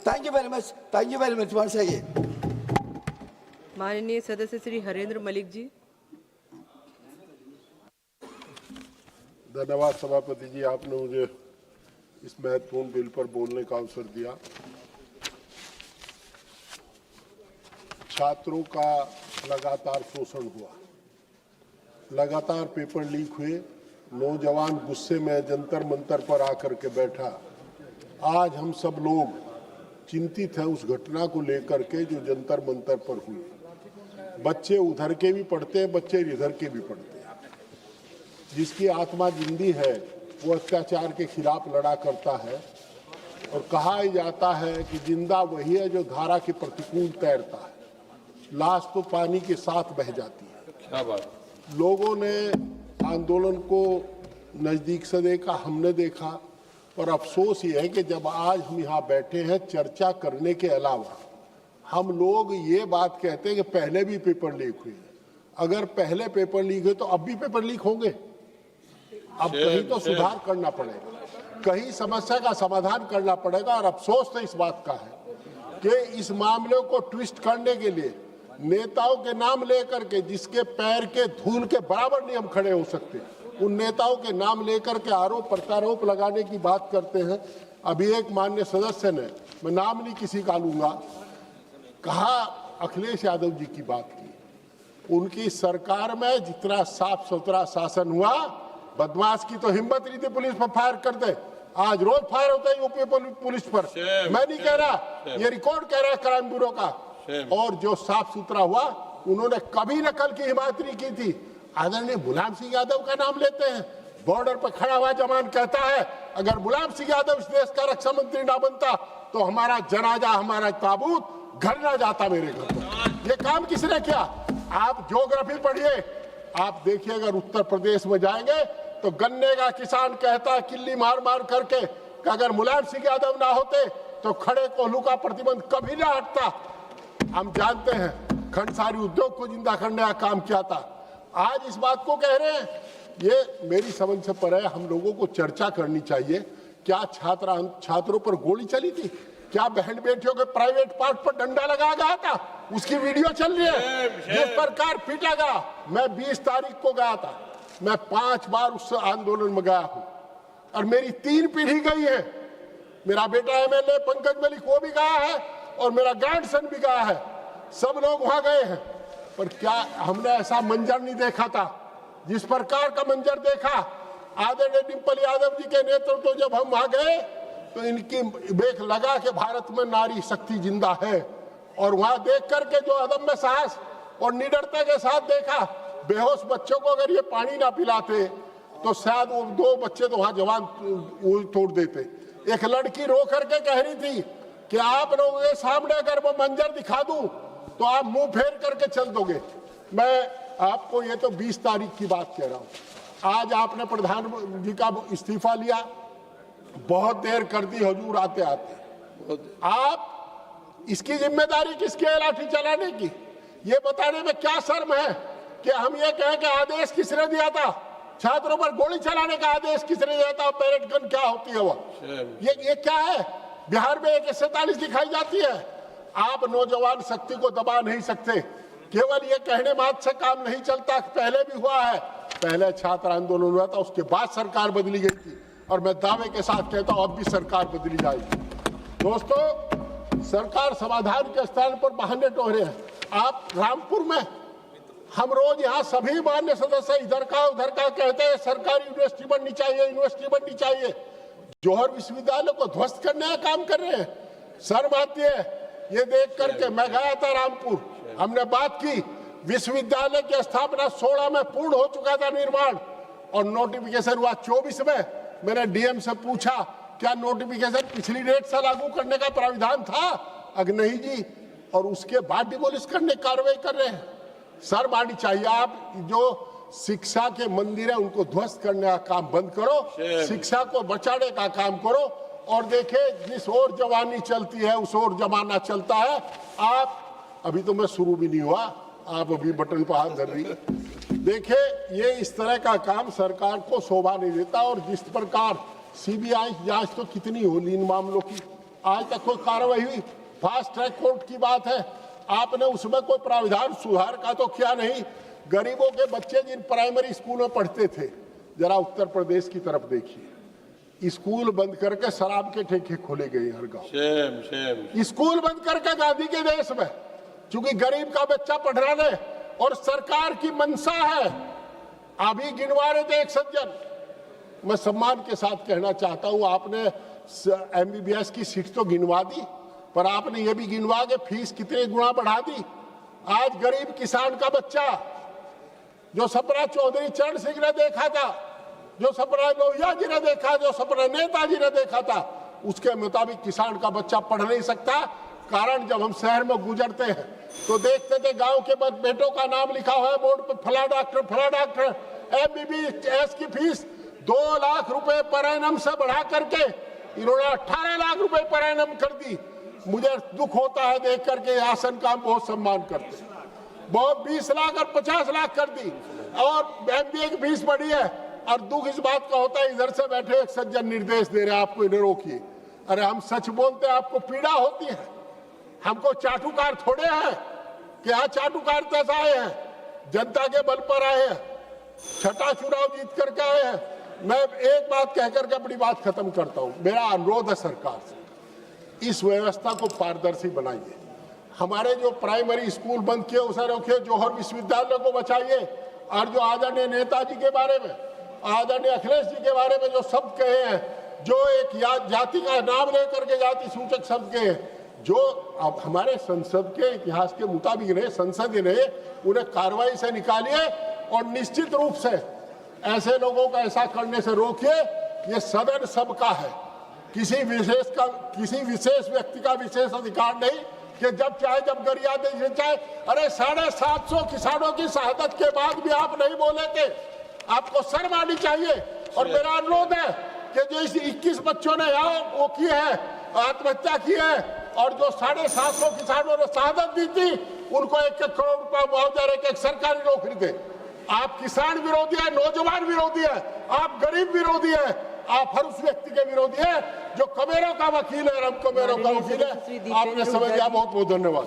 Thank you very much. Thank you very much once again. माननीय सदस्य श्री हरेंद्र मलिक जी। धन्यवाद सभापति जी, आपने मुझे इस महत्वपूर्ण बिल पर बोलने का अवसर दिया। छात्रों का लगातार शोषण हुआ, लगातार पेपर लीक हुए, नौजवान गुस्से में जंतर मंतर पर आकर के बैठा। आज हम सब लोग चिंतित हैं उस घटना को लेकर के जो जंतर मंतर पर हुई। बच्चे उधर के भी पढ़ते हैं, बच्चे इधर के भी पढ़ते हैं। जिसकी आत्मा जिंदी है वो अत्याचार के खिलाफ लड़ा करता है, और कहा ही जाता है कि जिंदा वही है जो धारा के प्रतिकूल तैरता है, लाश तो पानी के साथ बह जाती है। क्या बात। लोगों ने आंदोलन को नजदीक से देखा, हमने देखा, और अफसोस ये है कि जब आज हम यहाँ बैठे हैं चर्चा करने के अलावा हम लोग ये बात कहते हैं कि पहले भी पेपर लीक हुए। अगर पहले पेपर लीक हुए तो अब भी पेपर लीक होंगे। अब कहीं तो सुधार करना पड़ेगा, कहीं समस्या का समाधान करना पड़ेगा। और अफसोस तो इस बात का है कि इस मामले को ट्विस्ट करने के लिए नेताओं के नाम लेकर के, जिसके पैर के धूल के बराबर नहीं हम खड़े हो सकते, उन नेताओं के नाम लेकर के आरोप प्रत्यारोप लगाने की बात करते हैं। अभी एक माननीय सदस्य ने, मैं नाम नहीं किसी का लूंगा, कहा अखिलेश यादव जी की बात की। उनकी सरकार में जितना साफ सुथरा शासन हुआ, बदमाश की तो हिम्मत नहीं थी पुलिस पर फायर कर दे। आज रोज फायर होता है यूपी पुलिस पर। मैं नहीं कह रहा, ये रिकॉर्ड कह रहा है क्राइम ब्यूरो का। और जो साफ सुथरा हुआ, उन्होंने कभी नकल की हिमायत नहीं की थी। आदरणीय मुलायम सिंह यादव का नाम लेते हैं, बॉर्डर पर खड़ा हुआ जवान कहता है अगर मुलायम सिंह यादव इस देश का रक्षा मंत्री ना बनता तो हमारा जनाजा, हमारा ताबूत घर ना जाता मेरे घर पर। ये काम किसने किया? आप ज्योग्राफी पढ़िए, आप देखिए, अगर उत्तर प्रदेश में जाएंगे तो गन्ने का किसान कहता है किल्ली मार मार करके कि अगर मुलायम सिंह यादव ना होते तो खड़े कोल्हू का प्रतिबंध कभी ना हटता। हम जानते हैं खंडसारी उद्योग को जिंदा करने का काम किया था। आज इस बात को कह रहे हैं, ये मेरी समझ से पर है। हम लोगों को चर्चा करनी चाहिए। क्या छात्रों पर गोली चली थी? क्या बहन बेटियों के प्राइवेट पार्ट पर डंडा लगाया गया था? उसकी वीडियो चल रही है। जिस प्रकार पीटा गया, मैं 20 तारीख को गया था, मैं 5 बार उस आंदोलन में गया हूं और मेरी 3 पीढ़ी गई है। मेरा बेटा एमएलए पंकज मलिक वो भी गया है और मेरा ग्रैंडसन भी गया है। सब लोग वहां गए हैं, पर क्या हमने ऐसा मंजर नहीं देखा था जिस प्रकार का मंजर देखा। आदरणीय डिम्पल यादव जी के नेतृत्व तो जब हम वहां गए तो इनकी देख लगा कि भारत में नारी शक्ति जिंदा है। और वहां देख करके जो अदम्य साहस और निडरता के साथ देखा, बेहोश बच्चों को अगर ये पानी ना पिलाते तो शायद वो 2 बच्चे तो वहां जवान तोड़ देते। एक लड़की रो करके कह रही थी कि आप लोगों के सामने अगर वो मंजर दिखा दूं तो आप मुंह फेर करके चल दोगे। मैं आपको ये तो 20 तारीख की बात कह रहा हूं। आज आपने प्रधान जी का इस्तीफा लिया, बहुत देर कर दी हुजूर आते आते। आप इसकी जिम्मेदारी किसकी है लाठी चलाने की? ये बताने में क्या शर्म है कि हम ये कहें कि आदेश किसने दिया था? छात्रों पर गोली चलाने का आदेश किसने दिया था? पैरेड गन क्या होती है वो? ये क्या है? बिहार में AK-47 दिखाई जाती है। आप नौजवान शक्ति को दबा नहीं सकते। केवल ये कहने मात्र से काम नहीं चलता। पहले भी हुआ है, पहले छात्र आंदोलन हुआ था, उसके बाद सरकार बदली गई थी, और मैं दावे के साथ कहता हूं अब भी सरकार बदली जाएगी। दोस्तों, सरकार समाधान के स्थान पर बहाने टोहरे हैं। आप रामपुर में, हम रोज यहाँ सभी मान्य सदस्य इधर का उधर का कहते हैं सरकारी यूनिवर्सिटी बननी चाहिए, यूनिवर्सिटी बननी चाहिए। जौहर विश्वविद्यालय को ध्वस्त करने का काम कर रहे हैं। शर्म आती है ये देख करके। मैं गया था रामपुर, हमने बात की। विश्वविद्यालय की स्थापना 16 में पूर्ण हो चुका था निर्माण, और नोटिफिकेशन हुआ 24 में। मैंने डीएम से पूछा क्या नोटिफिकेशन पिछली डेट से लागू करने का प्राविधान था? अगर नहीं जी, और उसके बाद डिमोलिश करने कार्रवाई कर रहे हैं। शर्म आनी चाहिए। आप जो शिक्षा के मंदिर है उनको ध्वस्त करने का काम बंद करो, शिक्षा को बचाने का काम करो। और देखे जिस ओर जवानी चलती है उस ओर जमाना चलता है। आप अभी तो मैं शुरू भी नहीं हुआ, आप अभी बटन पर हाथ धर रही। देखे ये इस तरह का काम सरकार को शोभा नहीं देता। और जिस प्रकार सीबीआई जांच तो कितनी होली इन मामलों की, आज तक कोई कार्रवाई हुई? फास्ट ट्रैक कोर्ट की बात है, आपने उसमें कोई प्राविधान सुधार का तो किया नहीं। गरीबों के बच्चे जिन प्राइमरी स्कूल में पढ़ते थे, जरा उत्तर प्रदेश की तरफ देखिए, स्कूल बंद करके शराब के ठेके खोले गए हर गांव। स्कूल बंद करके गांधी के देश में, क्योंकि गरीब का बच्चा पढ़ रहा है और सरकार की मंशा है। अभी गिनवा रहे थे एक सज्जन, मैं सम्मान के साथ कहना चाहता हूं, आपने एमबीबीएस की सीट तो गिनवा दी, पर आपने ये भी गिनवा के फीस कितने गुना बढ़ा दी। आज गरीब किसान का बच्चा, जो सपना चौधरी चरण सिंह ने देखा था, जो सपना लोहिया जी ने देखा, जो सपना नेताजी ने देखा था, उसके मुताबिक किसान का बच्चा पढ़ नहीं सकता। कारण जब हम शहर में गुजरते हैं तो देखते थे गांव के बेटों का नाम लिखा हुआ है बोर्ड पे, फला डॉक्टर। एमबीबीएस की फीस 2 लाख रुपए पर एनम से बढ़ा करके इन्होंने 18 लाख रुपए पर एनम कर दी। मुझे दुख होता है देख करके, आसन का हम बहुत सम्मान करते हैं, बहुत 20 लाख और 50 लाख कर दी, और एमबीए की फीस बढ़ी है। और दुख इस बात का होता है, इधर से बैठे एक सज्जन निर्देश दे रहे हैं आपको, इन्हें रोकिए। अरे हम सच बोलते हैं, आपको पीड़ा होती है, हमको चाटुकार थोड़े हैं कि यहाँ चाटुकार कैसा आए हैं, जनता के बल पर आए हैं, छठा चुनाव जीत करके आए हैं। मैं एक बात कहकर के अपनी बात खत्म करता हूँ, मेरा अनुरोध है सरकार से, इस व्यवस्था को पारदर्शी बनाइए। हमारे जो प्राइमरी स्कूल बंद किए उसे रोकिए, जौहर विश्वविद्यालय को बचाइए, और जो आदरणीय नेताजी के बारे में, आदरणीय अखिलेश जी के बारे में जो शब्द कहे हैं, जो एक जाति का नाम लेकर के जाति सूचक शब्द कहे हैं, जो अब हमारे संसद के इतिहास के मुताबिक रहे, संसद रहे, उन्हें कार्रवाई से निकालिए और निश्चित रूप से ऐसे लोगों को ऐसा करने से रोकिए। ये सदन सबका है, किसी विशेष व्यक्ति का विशेष अधिकार नहीं कि जब चाहे जब गरिया दे चाहे। अरे 750 किसानों की शहादत के बाद भी आप नहीं बोले थे, आपको शर्म आनी चाहिए। और मेरा अनुरोध है कि जो इस 21 बच्चों ने यहाँ वो की है, आत्महत्या की है, और जो 750 किसानों ने शहादत दी थी, उनको 1-1 करोड़ रुपया मुआवजा, एक सरकारी नौकरी दे। आप किसान विरोधी है, नौजवान विरोधी है, आप गरीब विरोधी है, आप हर उस व्यक्ति के विरोधी है जो कमेरों का वकील है, और हम कमेरों का वकील है। आपने समझ लिया, बहुत बहुत धन्यवाद।